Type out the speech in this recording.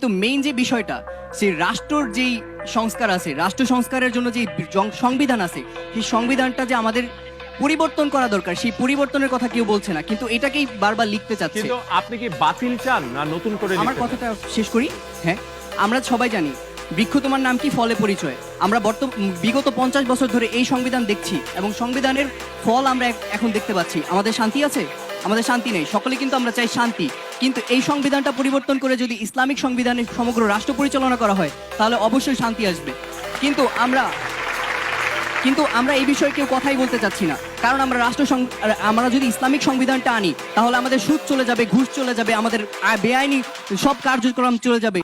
কিন্তু মেইন যে বিষয়টা, সেই রাষ্ট্রর যেই সংস্কার আছে, রাষ্ট্র সংস্কারের জন্য যে সংবিধান আছে, সেই সংবিধানটা যে আমাদের পরিবর্তন করা দরকার, সেই পরিবর্তনের কথা কেউ বলছে না, কিন্তু এটাকেই বারবার লিখতে চাচ্ছে। কিন্তু আপনি কি বাতিল চান না নতুন করে আমার লিখতে চান? কথাটা শেষ করি। হ্যাঁ, আমরা সবাই জানি বৃক্ষ তোমার নাম কি, ফলে পরিচয়। আমরা বিগত 50 বছর ধরে এই সংবিধান দেখছি এবং সংবিধানের ফল আমরা এখন দেখতে পাচ্ছি। আমাদের শান্তি আছে? আমাদের শান্তি নেই। সকলে কিন্তু আমরা চাই শান্তি, কিন্তু এই সংবিধানটা পরিবর্তন করে যদি ইসলামিক সংবিধানে সমগ্র রাষ্ট্র পরিচালনা করা হয় তাহলে অবশ্যই শান্তি আসবে। কিন্তু আমরা এই বিষয়ে কেউ কথাই বলতে চাচ্ছি না, কারণ আমরা যদি ইসলামিক সংবিধানটা আনি তাহলে আমাদের সুদ চলে যাবে, ঘুষ চলে যাবে, আমাদের বেআইনি সব কার্যক্রম চলে যাবে।